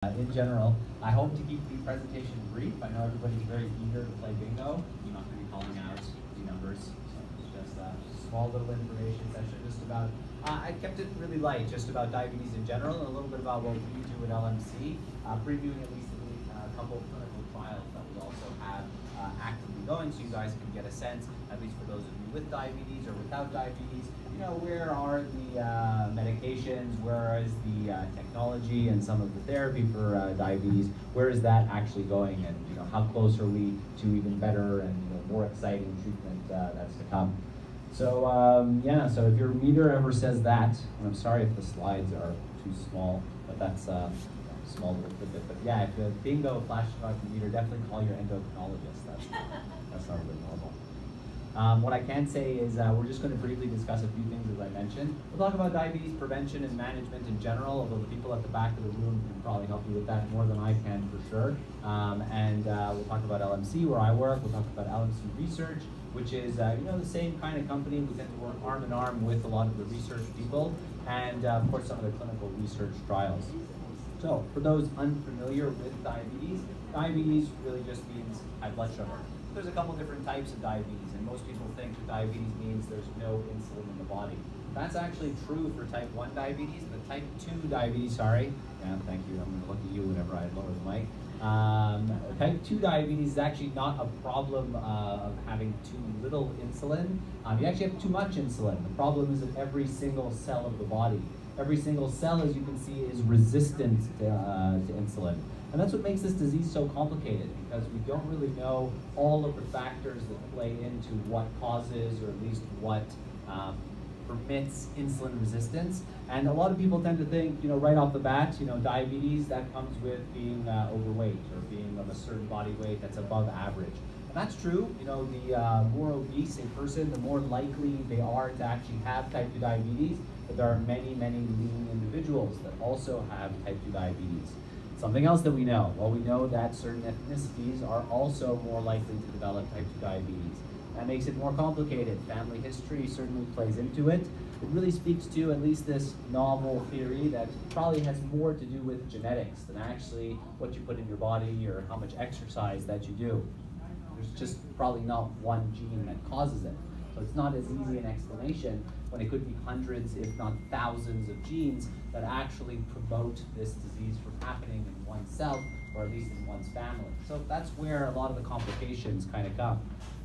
In general, I hope to keep the presentation brief. I know everybody's very eager to play bingo. I'm not going to be calling out the numbers, so it's just a small little information session just about, I kept it really light, just about diabetes in general and a little bit about what we do at LMC, previewing at least a couple of clinical trials that we also have actively going, so you guys can get a sense, at least for those of you with diabetes or without diabetes, where are the medications, where is the technology and some of the therapy for diabetes, where is that actually going, and how close are we to even better and more exciting treatment that's to come. So yeah, so if your meter ever says that, and I'm sorry if the slides are too small, but that's small little tidbit, but yeah, if the bingo flashes on your meter, definitely call your endocrinologist. That's not really normal. What I can say is we're just going to briefly discuss a few things as I mentioned. We'll talk about diabetes prevention and management in general, although the people at the back of the room can probably help you with that more than I can for sure. And we'll talk about LMC, where I work. We'll talk about LMC Research, which is the same kind of company. We tend to work arm in arm with a lot of the research people, and of course some of the clinical research trials. So for those unfamiliar with diabetes, diabetes really just means high blood sugar. There's a couple different types of diabetes, and most people think that diabetes means there's no insulin in the body. That's actually true for type 1 diabetes, but type 2 diabetes, sorry, yeah, thank you, I'm going to look at you whenever I lower the mic. Type 2 diabetes is actually not a problem of having too little insulin. You actually have too much insulin. The problem is that every single cell of the body, every single cell, as you can see, is resistant to insulin. And that's what makes this disease so complicated, because we don't really know all of the factors that play into what causes, or at least what permits insulin resistance. And a lot of people tend to think, right off the bat, diabetes, that comes with being overweight or being of a certain body weight that's above average. And that's true. The more obese a person, the more likely they are to actually have type 2 diabetes. But there are many, many lean individuals that also have type 2 diabetes. Something else that we know, well, we know that certain ethnicities are also more likely to develop type 2 diabetes. That makes it more complicated. Family history certainly plays into it. It really speaks to at least this novel theory that probably has more to do with genetics than actually what you put in your body or how much exercise that you do. There's just probably not one gene that causes it. So it's not as easy an explanation when it could be hundreds, if not thousands of genes that actually promote this disease from happening in oneself, or at least in one's family. So that's where a lot of the complications kind of come.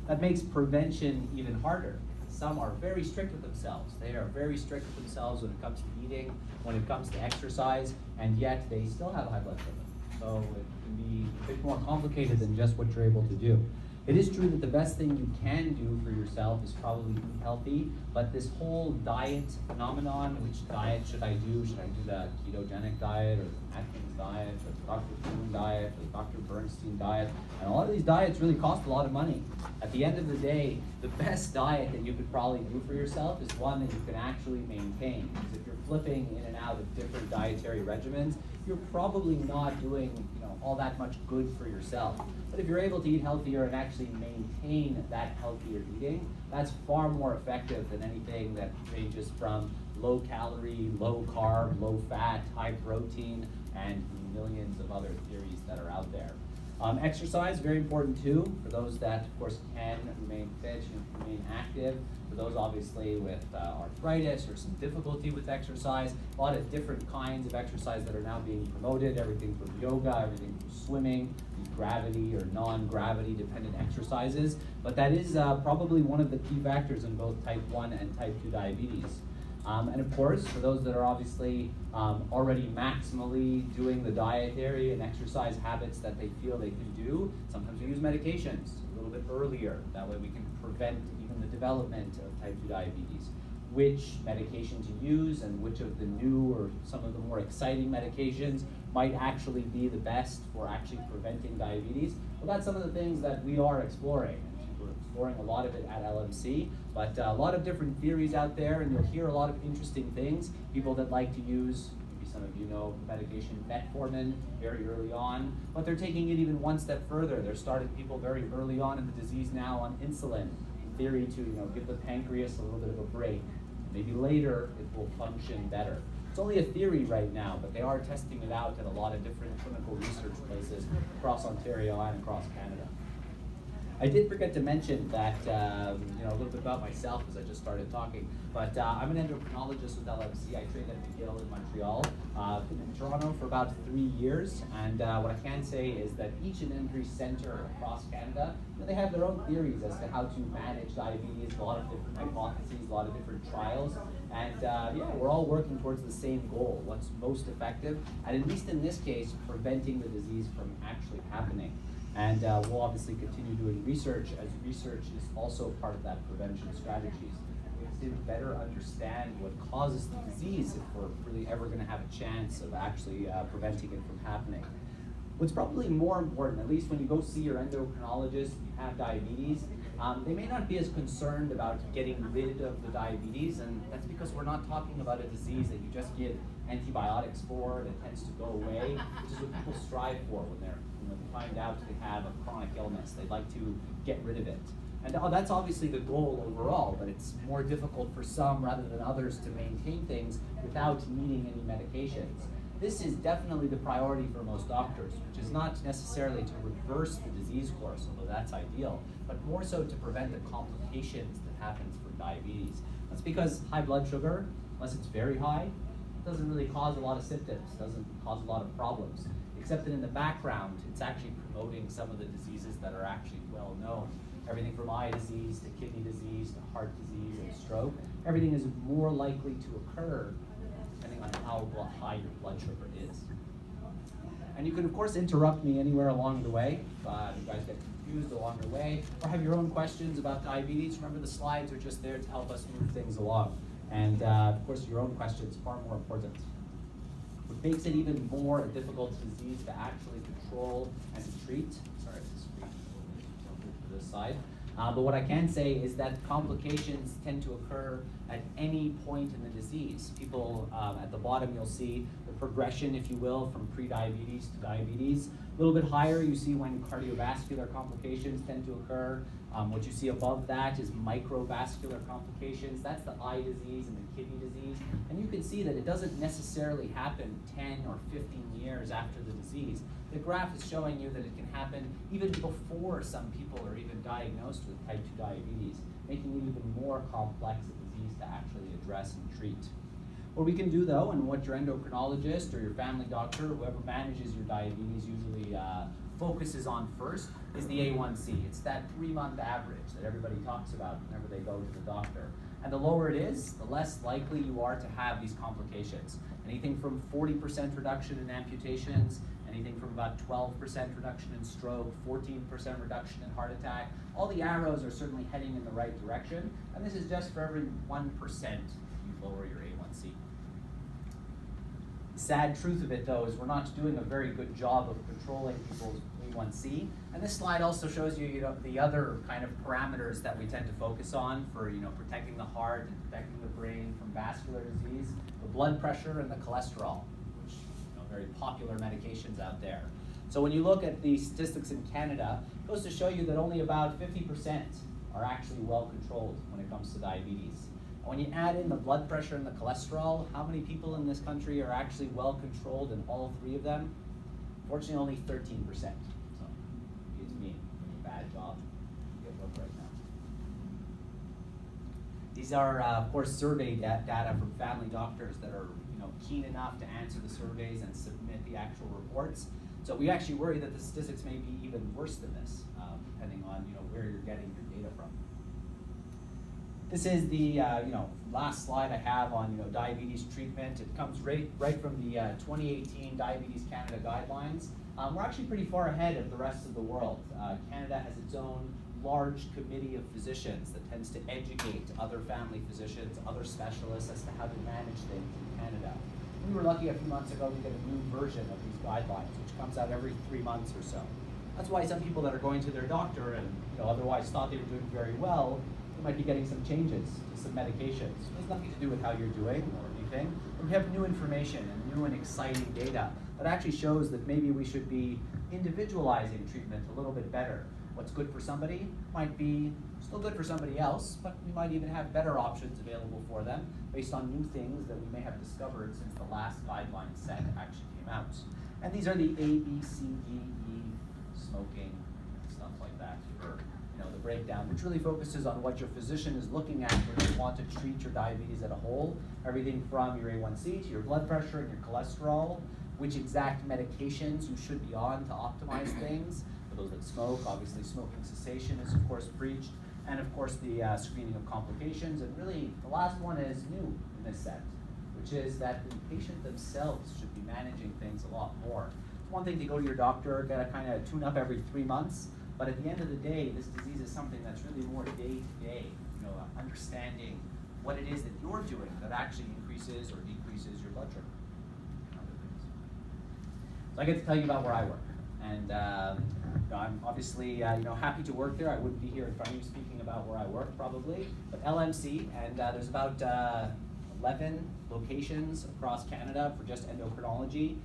That makes prevention even harder. Some are very strict with themselves. They are very strict with themselves when it comes to eating, when it comes to exercise, and yet they still have high blood sugar. So it can be a bit more complicated than just what you're able to do. It is true that the best thing you can do for yourself is probably eat healthy, but this whole diet phenomenon, which diet should I do? Should I do the ketogenic diet, or the Atkins diet, or the Dr. Kuhn diet, or the Dr. Bernstein diet? And a lot of these diets really cost a lot of money. At the end of the day, the best diet that you could probably do for yourself is one that you can actually maintain. Because if you're flipping in and out of different dietary regimens, you're probably not doing all that much good for yourself. But if you're able to eat healthier and actually maintain that healthier eating, that's far more effective than anything that ranges from low calorie, low carb, low fat, high protein, and millions of other theories that are out there. Exercise, very important too, for those that, of course, can remain fit and remain active. For those, obviously, with arthritis or some difficulty with exercise, a lot of different kinds of exercise that are now being promoted, everything from yoga, everything from swimming, gravity or non-gravity dependent exercises. But that is probably one of the key factors in both type 1 and type 2 diabetes. And of course, for those that are obviously already maximally doing the dietary and exercise habits that they feel they can do, sometimes we use medications a little bit earlier. That way we can prevent even the development of type 2 diabetes. Which medication to use and which of the new or some of the more exciting medications might actually be the best for actually preventing diabetes. Well, that's some of the things that we are exploring. We're exploring a lot of it at LMC, but a lot of different theories out there, and you'll hear a lot of interesting things. People that like to use, maybe some of you know, medication metformin very early on, but they're taking it even one step further. They're starting people very early on in the disease now on insulin, in theory to give the pancreas a little bit of a break. Maybe later it will function better. It's only a theory right now, but they are testing it out at a lot of different clinical research places across Ontario and across Canada. I did forget to mention that, a little bit about myself as I just started talking, but I'm an endocrinologist with LMC. I trained at McGill in Montreal. I've been in Toronto for about 3 years, and what I can say is that each and every center across Canada, they have their own theories as to how to manage diabetes, a lot of different hypotheses, a lot of different trials, and we're all working towards the same goal, what's most effective, and at least in this case, preventing the disease from actually happening. And we'll obviously continue doing research, as research is also part of that prevention strategies. We have to better understand what causes the disease if we're really ever going to have a chance of actually preventing it from happening. What's probably more important, at least when you go see your endocrinologist, you have diabetes, they may not be as concerned about getting rid of the diabetes, and that's because we're not talking about a disease that you just give antibiotics for that tends to go away, which is what people strive for when they find out they have a chronic illness. They'd like to get rid of it. And that's obviously the goal overall, but it's more difficult for some rather than others to maintain things without needing any medications. This is definitely the priority for most doctors, which is not necessarily to reverse the disease course, although that's ideal, but more so to prevent the complications that happens from diabetes. That's because high blood sugar, unless it's very high, doesn't really cause a lot of symptoms, doesn't cause a lot of problems, except that in the background, it's actually promoting some of the diseases that are actually well known. Everything from eye disease to kidney disease to heart disease and stroke, everything is more likely to occur depending on how high your blood sugar is. And you can, of course, interrupt me anywhere along the way if you guys get confused along the way or have your own questions about diabetes. Remember, the slides are just there to help us move things along. And, of course, your own questions are far more important. What makes it even more a difficult disease to actually control and to treat, sorry, this side. But what I can say is that complications tend to occur at any point in the disease. People, at the bottom you'll see the progression, if you will, from pre-diabetes to diabetes. A little bit higher you see when cardiovascular complications tend to occur. What you see above that is microvascular complications. That's the eye disease and the kidney disease. And you can see that it doesn't necessarily happen 10 or 15 years after the disease. The graph is showing you that it can happen even before some people are even diagnosed with type 2 diabetes, making it even more complex a disease to actually address and treat. What we can do though, and what your endocrinologist or your family doctor, whoever manages your diabetes usually focuses on first, is the A1C. It's that 3-month average that everybody talks about whenever they go to the doctor. And the lower it is, the less likely you are to have these complications. Anything from 40% reduction in amputations, anything from about 12% reduction in stroke, 14% reduction in heart attack. All the arrows are certainly heading in the right direction, and this is just for every 1% you lower your A1C. The sad truth of it, though, is we're not doing a very good job of controlling people's A1C. And this slide also shows you, the other kind of parameters that we tend to focus on for, protecting the heart and protecting the brain from vascular disease, the blood pressure and the cholesterol, which, very popular medications out there. So when you look at the statistics in Canada, it goes to show you that only about 50% are actually well controlled when it comes to diabetes. When you add in the blood pressure and the cholesterol, how many people in this country are actually well controlled in all 3 of them? Fortunately, only 13%. So it's me doing a bad job. Good look right now. These are, of course, survey data from family doctors that are, keen enough to answer the surveys and submit the actual reports. So we actually worry that the statistics may be even worse than this, depending on, where you're getting your data from. This is the last slide I have on diabetes treatment. It comes right from the 2018 Diabetes Canada guidelines. We're actually pretty far ahead of the rest of the world. Canada has its own large committee of physicians that tends to educate other family physicians, other specialists as to how to manage things in Canada. We were lucky a few months ago to get a new version of these guidelines, which comes out every 3 months or so. That's why some people that are going to their doctor and otherwise thought they were doing very well, they might be getting some changes to some medications. It has nothing to do with how you're doing or anything. But we have new information and new and exciting data that actually shows that maybe we should be individualizing treatment a little bit better. what's good for somebody might be still good for somebody else, but we might even have better options available for them based on new things that we may have discovered since the last guideline set actually came out. And these are the A, B, C, D, E, smoking, stuff like that for the breakdown, which really focuses on what your physician is looking at when you want to treat your diabetes as a whole. Everything from your A1C to your blood pressure and your cholesterol, which exact medications you should be on to optimize things. For those that smoke, obviously smoking cessation is of course preached, and of course the screening of complications. And really the last one is new in this set, which is that the patient themselves should be managing things a lot more. It's one thing to go to your doctor, get a kind of tune up every 3 months, but at the end of the day, this disease is something that's really more day to day, understanding what it is that you're doing that actually increases or decreases your blood sugar. So I get to tell you about where I work. And I'm obviously happy to work there. I wouldn't be here in front of you speaking about where I work probably, but LMC, and there's about 11 locations across Canada for just endocrinology,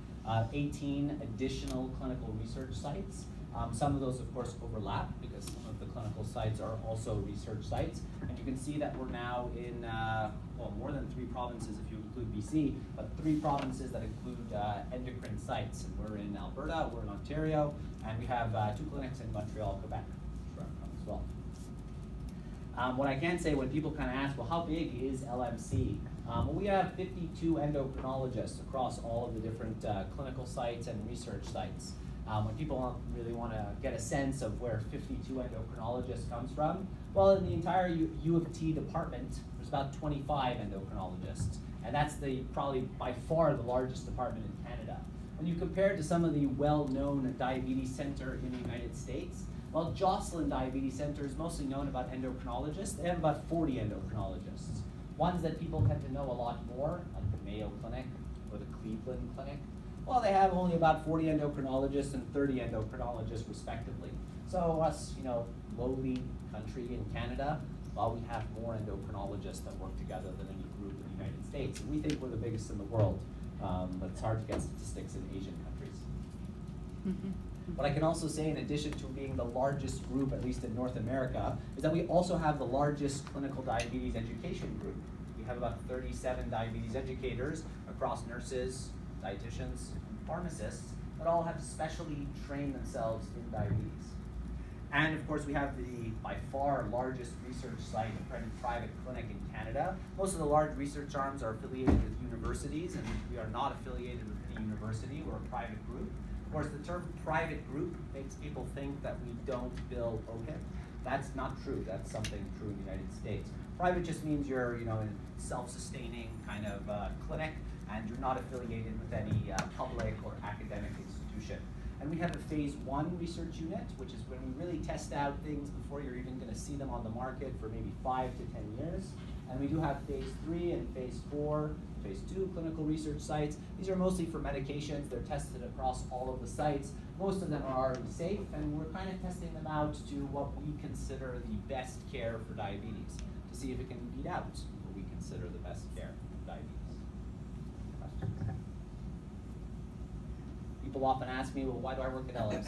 18 additional clinical research sites. Some of those, of course, overlap because some of the clinical sites are also research sites. And you can see that we're now in, more than 3 provinces if you include BC, but 3 provinces that include endocrine sites. And we're in Alberta, we're in Ontario, and we have 2 clinics in Montreal, Quebec, as well. What I can say when people kind of ask, well, how big is LMC? Well, we have 52 endocrinologists across all of the different clinical sites and research sites. When people really want to get a sense of where 52 endocrinologists comes from, well, in the entire U of T department, there's about 25 endocrinologists, and that's probably by far the largest department in Canada. When you compare it to some of the well-known diabetes center in the United States, well, Joslin Diabetes Center is mostly known about endocrinologists. They have about 40 endocrinologists. Ones that people tend to know a lot more, like the Mayo Clinic or the Cleveland Clinic, well, they have only about 40 endocrinologists and 30 endocrinologists respectively. So us, lowly country in Canada, well, we have more endocrinologists that work together than any group in the United States. And we think we're the biggest in the world, but it's hard to get statistics in Asian countries. What I can also say, in addition to being the largest group, at least in North America, is that we also have the largest clinical diabetes education group. We have about 37 diabetes educators across nurses, dietitians, and pharmacists that all have specially trained themselves in diabetes. And of course, we have the by far largest research site and private clinic in Canada. Most of the large research arms are affiliated with universities, and we are not affiliated with any university. We're a private group. Of course, the term private group makes people think that we don't bill OHIP. That's not true. That's something true in the United States. Private just means you're, a self-sustaining kind of clinic, and you're not affiliated with any public or academic institution. And we have a phase 1 research unit, which is when we really test out things before you're even going to see them on the market for maybe 5 to 10 years. And we do have phase 3 and phase 4, phase 2 clinical research sites. These are mostly for medications. They're tested across all of the sites. Most of them are already safe, and we're kind of testing them out to what we consider the best care for diabetes, to see if it can beat out what we consider the best care for diabetes. People often ask me, well, why do I work at LMC?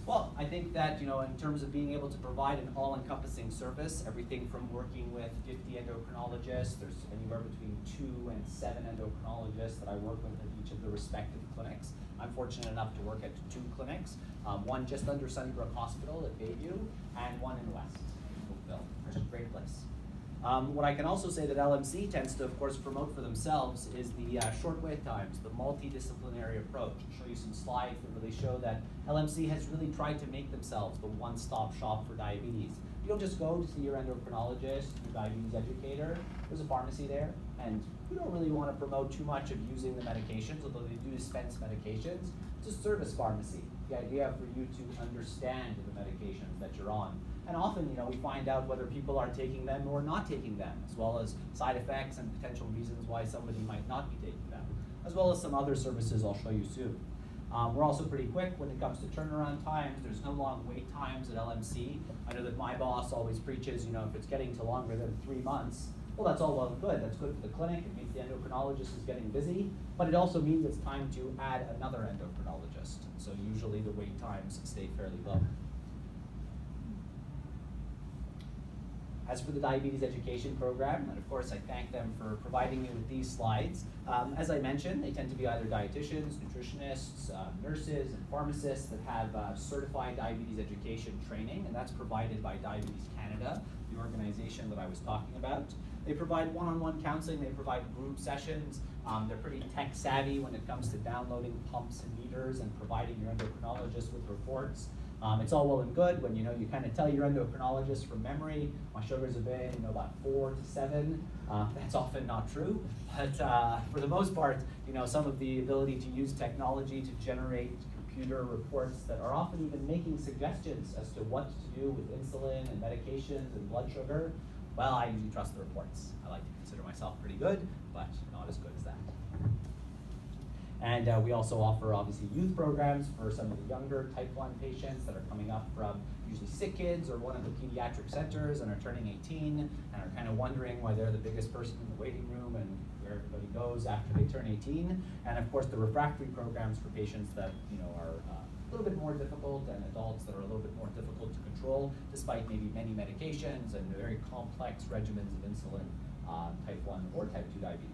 Well, I think that, in terms of being able to provide an all-encompassing service, everything from working with 50 endocrinologists, there's anywhere between 2 and 7 endocrinologists that I work with at each of the respective clinics. I'm fortunate enough to work at 2 clinics, one just under Sunnybrook Hospital at Bayview, and one in West, in Oakville, which is a great place. What I can also say that LMC tends to, of course, promote for themselves is the short wait times, the multidisciplinary approach. I'll show you some slides that really show that LMC has really tried to make themselves the one-stop shop for diabetes. You don't just go to see your endocrinologist, your diabetes educator. There's a pharmacy there, and we don't really want to promote too much of using the medications, although they do dispense medications. It's a service pharmacy. The idea for you to understand the medications that you're on. And often, we find out whether people are taking them or not taking them, as well as side effects and potential reasons why somebody might not be taking them, as well as some other services I'll show you soon. We're also pretty quick when it comes to turnaround times. There's no long wait times at LMC. I know that my boss always preaches, if it's getting to longer than 3 months, well, that's all well and good. That's good for the clinic. It means the endocrinologist is getting busy, but it also means it's time to add another endocrinologist. So usually the wait times stay fairly low. As for the diabetes education program, and of course I thank them for providing me with these slides. As I mentioned, they tend to be either dietitians, nutritionists, nurses, and pharmacists that have certified diabetes education training, and that's provided by Diabetes Canada, the organization that I was talking about. They provide one-on-one counseling, they provide group sessions. They're pretty tech savvy when it comes to downloading pumps and meters and providing your endocrinologist with reports. It's all well and good when you kind of tell your endocrinologist from memory, my sugars have been about 4 to 7. That's often not true, but for the most part, some of the ability to use technology to generate computer reports that are often even making suggestions as to what to do with insulin and medications and blood sugar. Well, I usually trust the reports. I like to consider myself pretty good, but not as good as that. And we also offer, obviously, youth programs for some of the younger type 1 patients that are coming up from usually sick kids or one of the pediatric centers and are turning 18 and are kind of wondering why they're the biggest person in the waiting room and where everybody goes after they turn 18. And of course, the refractory programs for patients that are a little bit more difficult, and adults that are a little bit more difficult to control, despite maybe many medications and very complex regimens of insulin, type 1 or type 2 diabetes.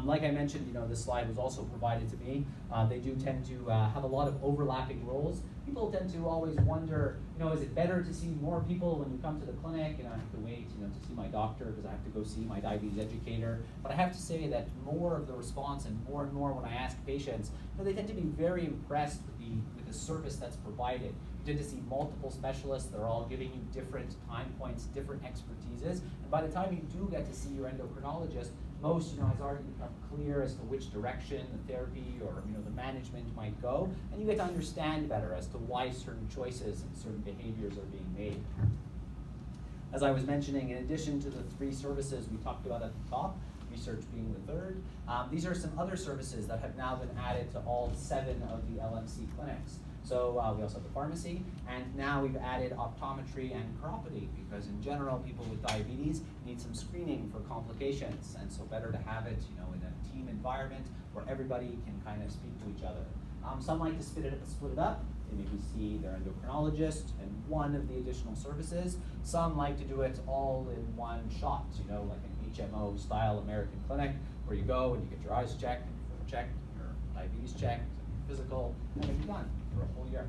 Like I mentioned, this slide was also provided to me. They do tend to have a lot of overlapping roles. People tend to always wonder, is it better to see more people when you come to the clinic? I have to wait, to see my doctor because I have to go see my diabetes educator. But I have to say that more of the response and more when I ask patients, they tend to be very impressed with the service that's provided. You tend to see multiple specialists. They're all giving you different time points, different expertises. And by the time you do get to see your endocrinologist, most has already become clear as to which direction the therapy or the management might go, and you get to understand better as to why certain choices and certain behaviors are being made. As I was mentioning, in addition to the 3 services we talked about at the top, research being the third, these are some other services that have now been added to all 7 of the LMC clinics. So we also have the pharmacy, and now we've added optometry and chiropody, because in general, people with diabetes need some screening for complications, and so better to have it, in a team environment where everybody can kind of speak to each other. Some like to split it up. They maybe see their endocrinologist and one of the additional services. Some like to do it all in one shot, like an HMO style American clinic, where you go and you get your eyes checked, your liver checked, your diabetes checked, your physical, and then you're done for a whole year.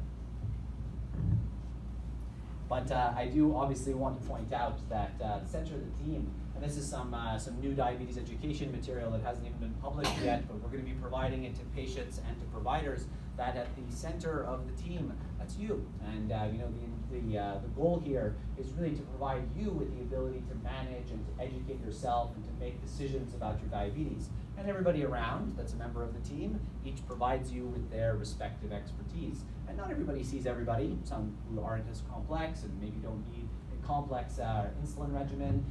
But I do obviously want to point out that the center of the team, and this is some new diabetes education material that hasn't even been published yet, but we're going to be providing it to patients and to providers, that at the center of the team, that's you. And the goal here is really to provide you with the ability to manage and to educate yourself and to make decisions about your diabetes. And everybody around that's a member of the team, each provides you with their respective expertise. And not everybody sees everybody. Some who aren't as complex and maybe don't need a complex insulin regimen,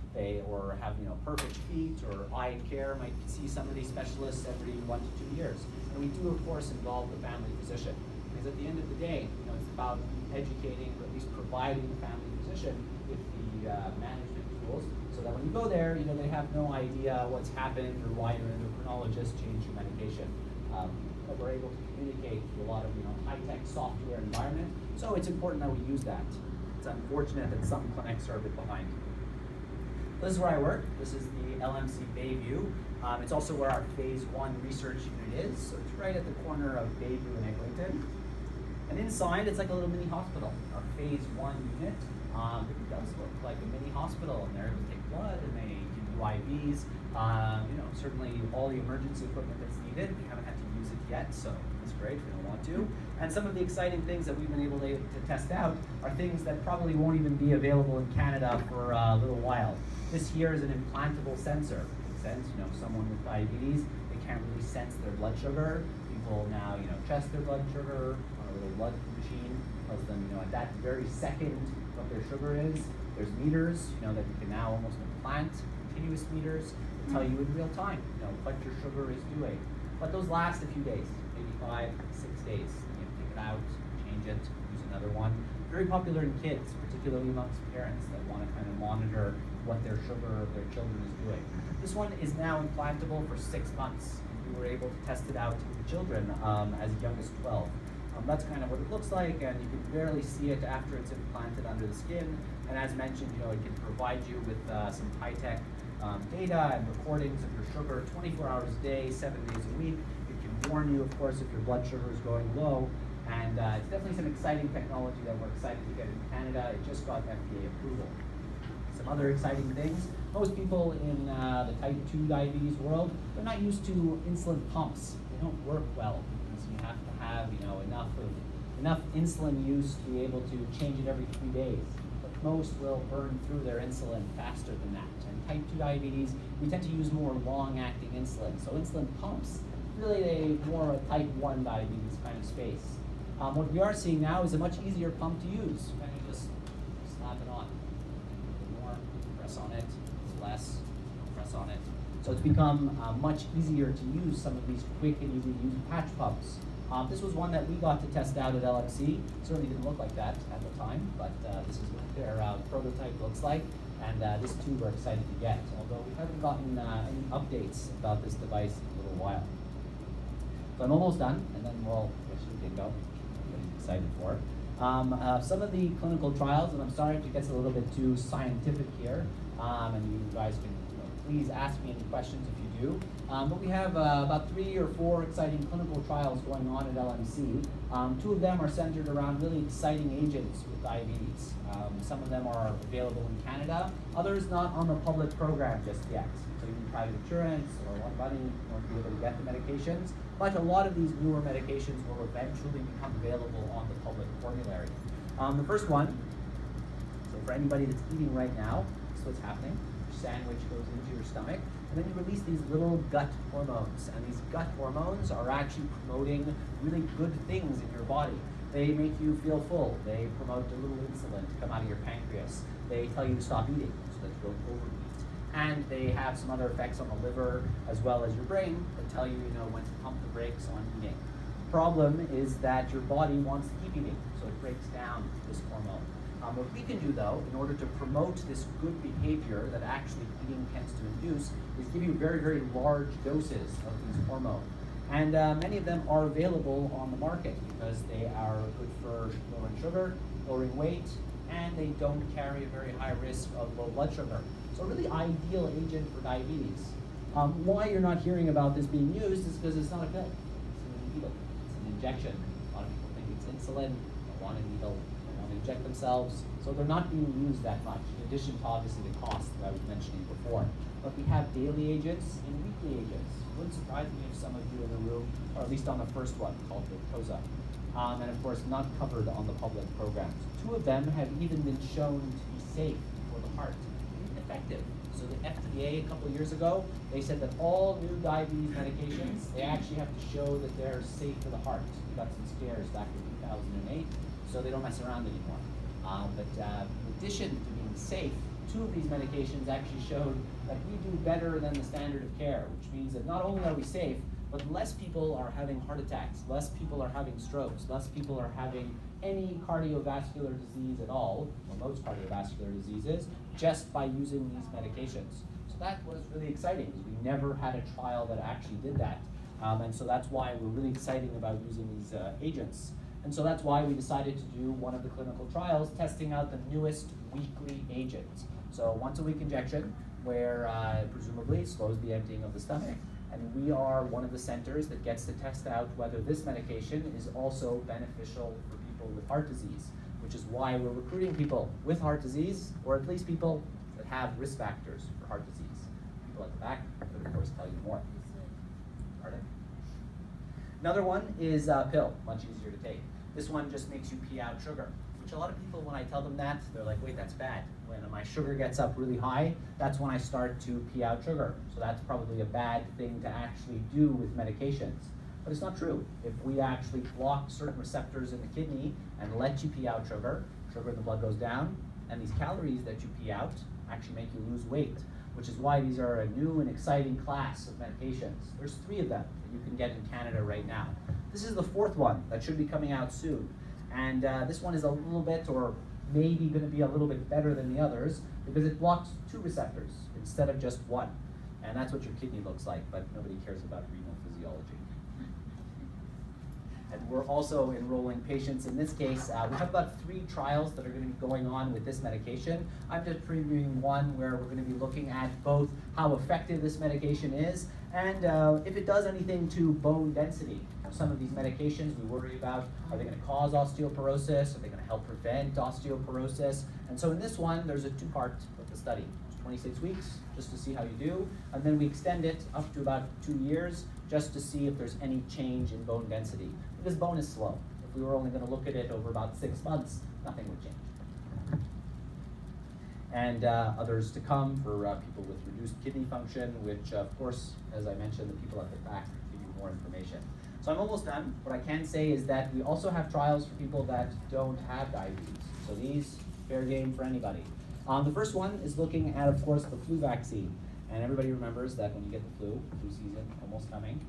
or have perfect feet or eye care, might see some of these specialists every 1 to 2 years. And we do, of course, involve the family physician, because at the end of the day, it's about educating, or at least providing the family physician with the management tools, so that when you go there, they have no idea what's happened or why your endocrinologist changed your medication. But we're able to communicate through a lot of high-tech software environment, so it's important that we use that. It's unfortunate that some clinics are a bit behind. This is where I work. This is the LMC Bayview. It's also where our phase 1 research unit is, so it's right at the corner of Bayview and Eglinton. And inside, it's like a little mini hospital. Our phase 1 unit, it does look like a mini hospital, and they're able to take blood and they give you IVs. Certainly all the emergency equipment that's needed. We haven't had to use it yet, so that's great. We don't want to. And some of the exciting things that we've been able to test out are things that probably won't even be available in Canada for a little while. This here is an implantable sensor. It makes sense. Someone with diabetes, they can't really sense their blood sugar. People now, test their blood sugar on a little blood machine. Tells them, at that very second what their sugar is. There's meters, that you can now almost implant, continuous meters, that tell you in real time, what your sugar is doing. But those last a few days, maybe 5, 6 days. You have to take it out, change it, use another one. Very popular in kids, particularly amongst parents that want to kind of monitor what their sugar of their children is doing. This one is now implantable for 6 months. We were able to test it out in children as young as 12. That's kind of what it looks like, and you can barely see it after it's implanted under the skin. And as mentioned, it can provide you with some high-tech data and recordings of your sugar 24 hours a day, 7 days a week. It can warn you, of course, if your blood sugar is going low. And it's definitely some exciting technology that we're excited to get in Canada. It just got FDA approval. Some other exciting things. Most people in the type 2 diabetes world, they're not used to insulin pumps. They don't work well because you have to have enough insulin use to be able to change it every 3 days. But most will burn through their insulin faster than that. And type 2 diabetes, we tend to use more long-acting insulin. So insulin pumps, really more a type 1 diabetes kind of space. What we are seeing now is a much easier pump to use. You kind of just slap it on. More, press on it, less, press on it. So it's become much easier to use some of these quick and easy to use patch pumps. This was one that we got to test out at LMC. Certainly didn't look like that at the time, but this is what their prototype looks like. And this too we're excited to get, although we haven't gotten any updates about this device in a little while. So I'm almost done, and then we'll get go. Excited for. Some of the clinical trials, and I'm sorry if it gets a little bit too scientific here, and you guys can please ask me any questions if you do. But we have about 3 or 4 exciting clinical trials going on at LMC. 2 of them are centered around really exciting agents with diabetes. Some of them are available in Canada, others not on the public program just yet. So you need private insurance or a lot of money in order to be able to get the medications. But a lot of these newer medications will eventually become available on the public formulary. The first one, so for anybody that's eating right now, this is what's happening. Your sandwich goes into your stomach, and then you release these little gut hormones. And these gut hormones are actually promoting really good things in your body. They make you feel full. They promote a little insulin to come out of your pancreas. They tell you to stop eating so that you don't overeat. And they have some other effects on the liver as well as your brain that tell you, when to pump the brakes on eating. The problem is that your body wants to keep eating, so it breaks down this hormone. What we can do, though, in order to promote this good behavior that actually eating tends to induce, is give you very, very large doses of these hormones. And many of them are available on the market because they are good for lowering sugar, lowering weight, and they don't carry a very high risk of low blood sugar. So a really ideal agent for diabetes. Why you're not hearing about this being used is because it's not a pill. It's a needle. It's an injection. A lot of people think it's insulin. They want a needle. They want to inject themselves. So they're not being used that much, in addition to obviously the cost that I was mentioning before. But we have daily agents and weekly agents. It wouldn't surprise me if some of you in the room, or at least on the first one, called Victoza. And of course not covered on the public programs. 2 of them have even been shown to be safe for the heart. Effective. So the FDA a couple of years ago, they said that all new diabetes medications, they actually have to show that they're safe for the heart. We got some scares back in 2008, so they don't mess around anymore. But in addition to being safe, 2 of these medications actually showed that we do better than the standard of care, which means that not only are we safe, but less people are having heart attacks, less people are having strokes, less people are having any cardiovascular disease at all, or most cardiovascular diseases, just by using these medications. So that was really exciting, because we never had a trial that actually did that. And so that's why we're really excited about using these agents. And so that's why we decided to do one of the clinical trials, testing out the newest weekly agent. So once a week injection, where presumably it slows the emptying of the stomach. And we are one of the centers that gets to test out whether this medication is also beneficial for people with heart disease, which is why we're recruiting people with heart disease, or at least people that have risk factors for heart disease. People at the back could, of course, tell you more. Pardon? Another one is a pill, much easier to take. This one just makes you pee out sugar, which a lot of people, when I tell them that, they're like, wait, that's bad. When my sugar gets up really high, that's when I start to pee out sugar. So that's probably a bad thing to actually do with medications. But it's not true. If we actually block certain receptors in the kidney and let you pee out sugar, sugar in the blood goes down, and these calories that you pee out actually make you lose weight, which is why these are a new and exciting class of medications. There's 3 of them that you can get in Canada right now. This is the 4th one that should be coming out soon. And this one is a little bit, or maybe going to be a little bit better than the others, because it blocks 2 receptors instead of just 1. And that's what your kidney looks like, but nobody cares about renal physiology. And we're also enrolling patients. In this case, we have about 3 trials that are going to be going on with this medication. I'm just previewing one where we're going to be looking at both how effective this medication is and if it does anything to bone density. Now, some of these medications we worry about, are they going to cause osteoporosis? Are they going to help prevent osteoporosis? And so in this one, there's a 2-part of the study. It's 26 weeks, just to see how you do. And then we extend it up to about 2 years, just to see if there's any change in bone density. Because bone is slow. If we were only going to look at it over about 6 months, nothing would change. And others to come for people with reduced kidney function, which of course, as I mentioned, the people at the back give you more information. So I'm almost done. What I can say is that we also have trials for people that don't have diabetes. So these, fair game for anybody. The first one is looking at, of course, the flu vaccine. And everybody remembers that when you get the flu season almost coming,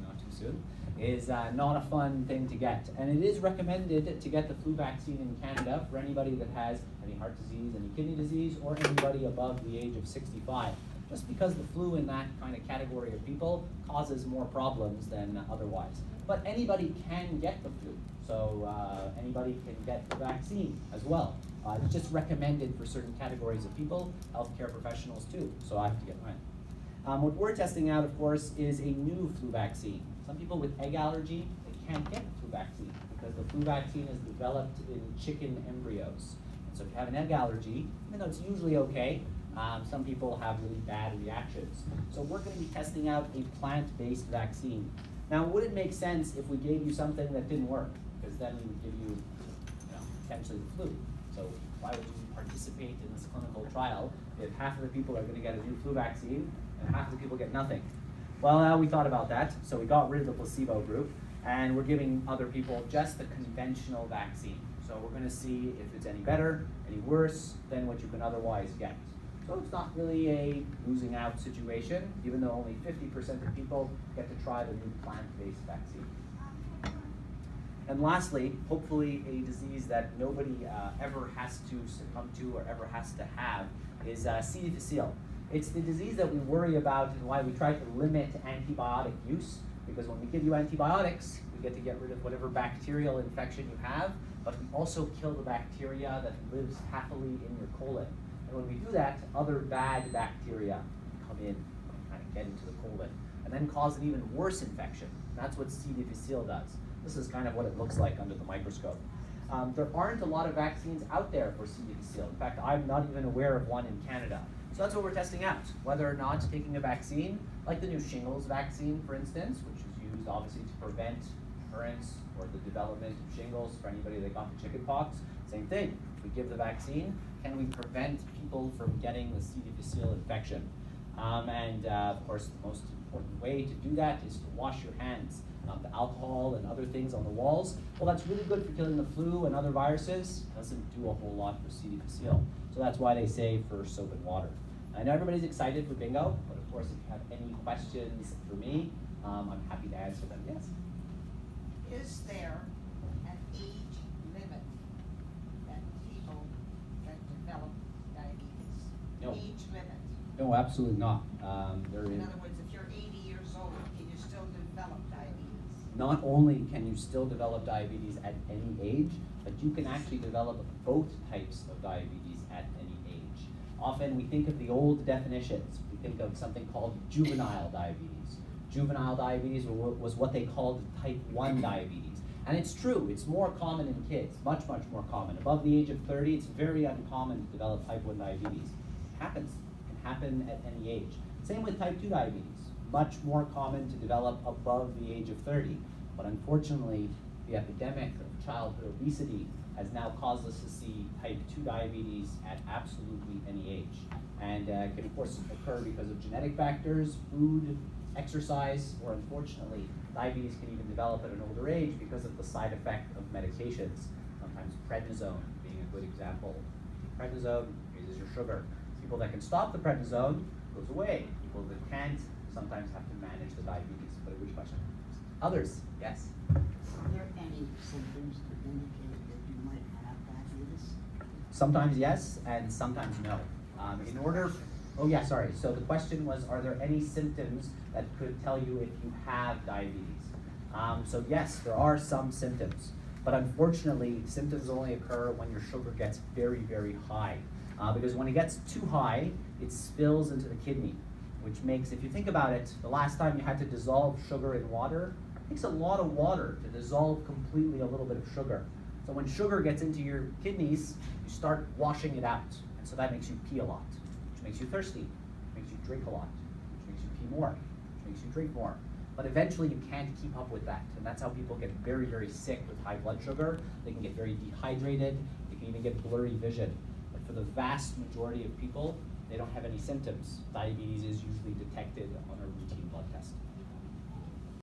not too soon, is not a fun thing to get. And it is recommended to get the flu vaccine in Canada for anybody that has any heart disease, any kidney disease, or anybody above the age of 65. Just because the flu in that kind of category of people causes more problems than otherwise. But anybody can get the flu, so anybody can get the vaccine as well. It's just recommended for certain categories of people, healthcare professionals too, so I have to get mine. What we're testing out, of course, is a new flu vaccine. Some people with egg allergy, they can't get the flu vaccine because the flu vaccine is developed in chicken embryos. And so if you have an egg allergy, even though it's usually okay, some people have really bad reactions. So we're going to be testing out a plant-based vaccine. Now, would it make sense if we gave you something that didn't work? Because then we would give you, potentially the flu. So why would you participate in this clinical trial if half of the people are going to get a new flu vaccine and half of the people get nothing? Well, we thought about that, so we got rid of the placebo group, and we're giving other people just the conventional vaccine. So we're going to see if it's any better, any worse than what you can otherwise get. So it's not really a losing out situation, even though only 50% of people get to try the new plant-based vaccine. And lastly, hopefully a disease that nobody ever has to succumb to or ever has to have is C. difficile. It's the disease that we worry about and why we try to limit antibiotic use, because when we give you antibiotics, we get to get rid of whatever bacterial infection you have, but we also kill the bacteria that lives happily in your colon. And when we do that, other bad bacteria come in and kind of get into the colon and then cause an even worse infection. That's what C. difficile does. This is kind of what it looks like under the microscope. There aren't a lot of vaccines out there for C. difficile. In fact, I'm not even aware of one in Canada. So that's what we're testing out, whether or not taking a vaccine, like the new shingles vaccine, for instance, which is used obviously to prevent occurrence or the development of shingles for anybody that got the chickenpox. Same thing. If we give the vaccine, can we prevent people from getting the C. difficile infection? Of course, the most important way to do that is to wash your hands. The alcohol and other things on the walls, well, that's really good for killing the flu and other viruses. It doesn't do a whole lot for C. difficile. So that's why they say for soap and water. I know everybody's excited for bingo, but of course, if you have any questions for me, I'm happy to answer them. Yes? Is there an age limit that people that develop diabetes? No. Age limit? No, absolutely not. In other words, if you're 80 years old, can you still develop diabetes? Not only can you still develop diabetes at any age, but you can actually develop both types of diabetes at any age. Often we think of the old definitions. We think of something called juvenile diabetes. Juvenile diabetes was what they called type 1 diabetes. And it's true, it's more common in kids, much, much more common. Above the age of 30, it's very uncommon to develop type 1 diabetes. It happens, it can happen at any age. Same with type 2 diabetes, much more common to develop above the age of 30. But unfortunately, the epidemic of childhood obesity has now caused us to see type 2 diabetes at absolutely any age. And it can of course occur because of genetic factors, food, exercise, or unfortunately, diabetes can even develop at an older age because of the side effect of medications. Sometimes prednisone being a good example. Prednisone raises your sugar. People that can stop the prednisone goes away. People that can't sometimes have to manage the diabetes. But a good question. Others, yes? Are there any symptoms that indicate that you might have diabetes? Sometimes yes, and sometimes no. So the question was, are there any symptoms that could tell you if you have diabetes? So yes, there are some symptoms, but unfortunately, symptoms only occur when your sugar gets very, very high. Because when it gets too high, it spills into the kidney, which makes, if you think about it, the last time you had to dissolve sugar in water, it takes a lot of water to dissolve completely a little bit of sugar. So when sugar gets into your kidneys, you start washing it out. And so that makes you pee a lot, which makes you thirsty, which makes you drink a lot, which makes you pee more, which makes you drink more. But eventually you can't keep up with that. And that's how people get very, very sick with high blood sugar. They can get very dehydrated. They can even get blurry vision. But for the vast majority of people, they don't have any symptoms. Diabetes is usually detected on a routine blood test.